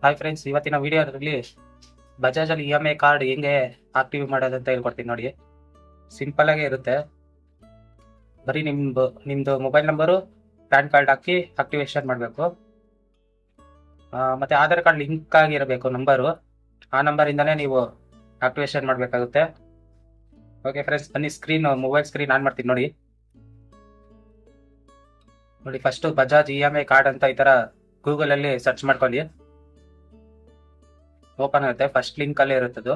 Hi friends, ಇವತ್ತಿನ ವಿಡಿಯೋದಲ್ಲಿ ಬಜಾಜಲ್ಲಿ EMI card ಹೆಂಗೆ ಆಕ್ಟಿವ್ ಮಾಡೋದಂತ ಹೇಳ್ಕೊಡ್ತೀನಿ ನೋಡಿ. ಸಿಂಪಲ್ ಆಗೇ ಇರುತ್ತೆ. ಬರೀ ನಿಮ್ದು ಮೊಬೈಲ್ ನಂಬರು, ಪ್ಯಾನ್ ಕಾರ್ಡ್ ಹಾಕಿ ಆಕ್ಟಿವೇಶನ್ ಮಾಡಬೇಕು. ಮತ್ತೆ ಆಧಾರ್ ಕಾರ್ಡ್ ಲಿಂಕ್ ಆಗಿರಬೇಕು ನಂಬರು. ಆ ನಂಬರಿಂದನೇ ನೀವು ಆಕ್ಟಿವೇಶನ್ ಮಾಡಬೇಕಾಗುತ್ತೆ. ಓಕೆ ಫ್ರೆಂಡ್ಸ್, ಬನ್ನಿ ಮೊಬೈಲ್ ಸ್ಕ್ರೀನ್ ಆನ್ ಮಾಡ್ತೀನಿ ನೋಡಿ. ಫಸ್ಟ್ ಬಜಾಜ್ EMI ಕಾರ್ಡ್ ಅಂತ ಈ ಥರ ಗೂಗಲಲ್ಲಿ ಸರ್ಚ್ ಮಾಡ್ಕೊಳ್ಳಿ. ಓಪನ್ ಆಗುತ್ತೆ. ಫಸ್ಟ್ ಲಿಂಕ್ ಅಲ್ಲೇ ಇರುತ್ತದು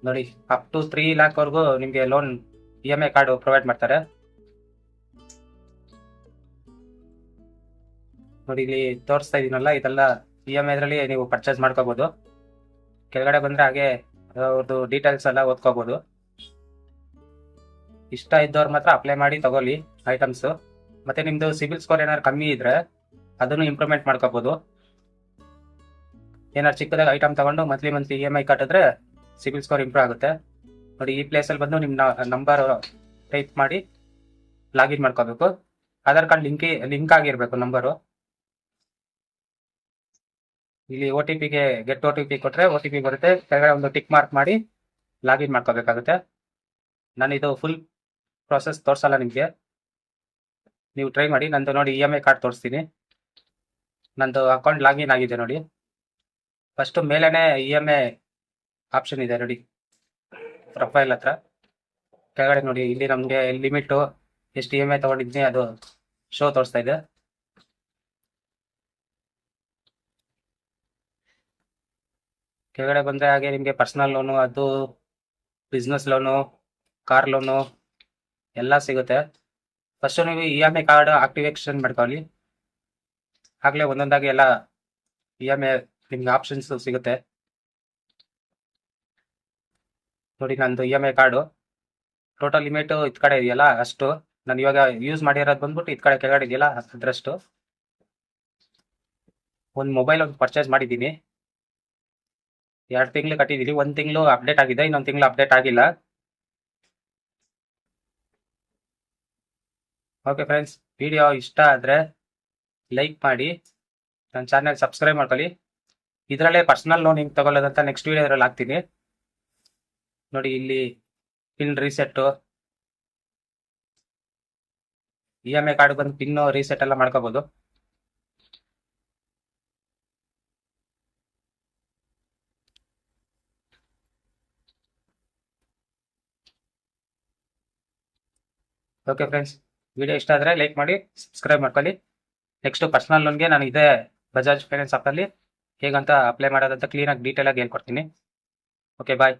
ನೋಡಿ. ಅಪ್ ಟು 3 lakh ವರೆಗೂ ನಿಮಗೆ ಲೋನ್ EMI ಕಾರ್ಡ್ ಪ್ರೊವೈಡ್ ಮಾಡ್ತಾರೆ ನೋಡಿ. ಇಲ್ಲಿ ತೋರಿಸ್ತಾ ಇದೀನಲ್ಲ, ಇದೆಲ್ಲ EMI ಇದರಲ್ಲಿ ನೀವು ಪರ್ಚೇಸ್ ಮಾಡ್ಕೋಬಹುದು. ಕೆಳಗಡೆ ಬಂದ್ರೆ ಹಾಗೆ ಅವ್ರದ್ದು ಡೀಟೇಲ್ಸ್ ಎಲ್ಲ ಓದ್ಕೋಬಹುದು. ಇಷ್ಟ ಇದ್ದವ್ರು ಮಾತ್ರ ಅಪ್ಲೈ ಮಾಡಿ ತಗೊಳ್ಳಿ ಐಟಮ್ಸ್. ಮತ್ತೆ ನಿಮ್ದು ಸಿಬಿಲ್ ಸ್ಕೋರ್ ಏನಾದ್ರು ಕಮ್ಮಿ ಇದ್ರೆ ಅದನ್ನು ಇಂಪ್ರೂವ್ಮೆಂಟ್ ಮಾಡ್ಕೋಬಹುದು. ಏನಾದ್ರು ಚಿಕ್ಕದಾಗ ಐಟಮ್ ತಗೊಂಡು ಮಂತ್ಲಿ EMI ಕಟ್ಟಿದ್ರೆ ಸಿಬಿಲ್ ಸ್ಕೋರ್ ಇಂಪ್ರೂವ್ ಆಗುತ್ತೆ ನೋಡಿ. ಈ ಪ್ಲೇಸಲ್ಲಿ ಬಂದು ನಿಮ್ಮ ನಂಬರ್ ಟೈಪ್ ಮಾಡಿ ಲಾಗಿನ್ ಮಾಡ್ಕೋಬೇಕು. ಆಧಾರ್ ಕಾರ್ಡ್ ಲಿಂಕ್ ಆಗಿರ್ಬೇಕು ನಂಬರು. ಇಲ್ಲಿ OTPಗೆ ಗೆಟ್ OTP ಕೊಟ್ರೆ OTP ಬರುತ್ತೆ. ಕೆಳಗಡೆ ಒಂದು ಟಿಕ್ ಮಾರ್ಕ್ ಮಾಡಿ ಲಾಗಿನ್ ಮಾಡ್ಕೋಬೇಕಾಗುತ್ತೆ. ನಾನು ಇದು ಫುಲ್ ಪ್ರಾಸೆಸ್ ತೋರಿಸಲ್ಲ ನಿಮಗೆ, ನೀವು ಟ್ರೈ ಮಾಡಿ. ನಂದು ನೋಡಿ EMI ಕಾರ್ಡ್ ತೋರಿಸ್ತೀನಿ. ನಂದು ಅಕೌಂಟ್ ಲಾಗಿನ್ ಆಗಿದೆ ನೋಡಿ. ಫಸ್ಟ್ ಮೇಲೇನೆ EMI ಆಪ್ಷನ್ ಇದೆ ನೋಡಿ, ಪ್ರೊಫೈಲ್ ಹತ್ರ. ಕೆಳಗಡೆ ನೋಡಿ, ಇಲ್ಲಿ ನಮಗೆ ಲಿಮಿಟು ಎಷ್ಟು EMI ತಗೊಂಡಿದ್ದೀನಿ ಅದು ಶೋ ತೋರಿಸ್ತಾ ಇದೆ. ಕೆಳಗಡೆ ಬಂದರೆ ಹಾಗೆ ನಿಮಗೆ ಪರ್ಸನಲ್ ಲೋನು, ಅದು ಬಿಸ್ನೆಸ್ ಲೋನು, ಕಾರ್ ಲೋನು ಎಲ್ಲ ಸಿಗುತ್ತೆ. ಫಸ್ಟು ನೀವು EMI ಕಾರ್ಡ್ ಆಕ್ಟಿವೇಶನ್ ಮಾಡ್ಕೊಳ್ಳಿ. ಆಗಲೇ ಒಂದೊಂದಾಗಿ ಎಲ್ಲ EMI ನಿಮ್ಗೆ ಆಪ್ಷನ್ಸ್ ಸಿಗುತ್ತೆ ನೋಡಿ. ನಂದು EMI ಕಾರ್ಡು ಟೋಟಲ್ ಲಿಮಿಟ್ ಇದ್ ಕಡೆ ಇದೆಯಲ್ಲ ಅಷ್ಟು. ನಾನು ಇವಾಗ ಯೂಸ್ ಮಾಡಿರೋದು ಬಂದ್ಬಿಟ್ಟು ಇದ್ ಕಡೆ ಕೆಳಗಡೆ ಇದೆಯಲ್ಲ ಅದರಷ್ಟು. ಒಂದು ಮೊಬೈಲ್ ಪರ್ಚೇಸ್ ಮಾಡಿದ್ದೀನಿ. 2 ತಿಂಗಳು ಕಟ್ಟಿದ್ದೀನಿ. 1 ತಿಂಗಳು ಅಪ್ಡೇಟ್ ಆಗಿದೆ, ಇನ್ನೊಂದು ತಿಂಗಳು ಅಪ್ಡೇಟ್ ಆಗಿಲ್ಲ. ಓಕೆ ಫ್ರೆಂಡ್ಸ್, ವಿಡಿಯೋ ಇಷ್ಟ ಆದರೆ ಲೈಕ್ ಮಾಡಿ, ನನ್ನ ಚಾನೆಲ್ ಸಬ್ಸ್ಕ್ರೈಬ್ ಮಾಡ್ಕೊಳ್ಳಿ. ಇದರಲ್ಲೇ ಪರ್ಸನಲ್ ಲೋನ್ ಹಿಂಗೆ ತಗೊಳ್ಳೋದಂತ ನೆಕ್ಸ್ಟ್ ವಿಡಿಯೋದ್ರಲ್ಲಿ ಹಾಕ್ತೀನಿ ನೋಡಿ. ಇಲ್ಲಿ ಪಿನ್ ರೀಸೆಟ್ಟು, EMI ಕಾರ್ಡ್ ಬಂದು ಪಿನ್ನು ರೀಸೆಟ್ ಎಲ್ಲ ಮಾಡ್ಕೋಬಹುದು. ಓಕೆ ಫ್ರೆಂಡ್ಸ್, ವಿಡಿಯೋ ಇಷ್ಟ ಆದರೆ ಲೈಕ್ ಮಾಡಿ, ಸಬ್ಸ್ಕ್ರೈಬ್ ಮಾಡ್ಕೊಳ್ಳಿ. ನೆಕ್ಸ್ಟ್ ಪರ್ಸನಲ್ ಲೋನ್ಗೆ ನಾನು ಇದೇ ಬಜಾಜ್ ಫೈನಾನ್ಸ್ ಆ್ಯಪಲ್ಲಿ ಹೇಗಂತ ಅಪ್ಲೈ ಮಾಡೋದಂತ ಕ್ಲೀನಾಗಿ ಡೀಟೇಲಾಗಿ ಹೇಳ್ಕೊಡ್ತೀನಿ. ಓಕೆ, ಬಾಯ್.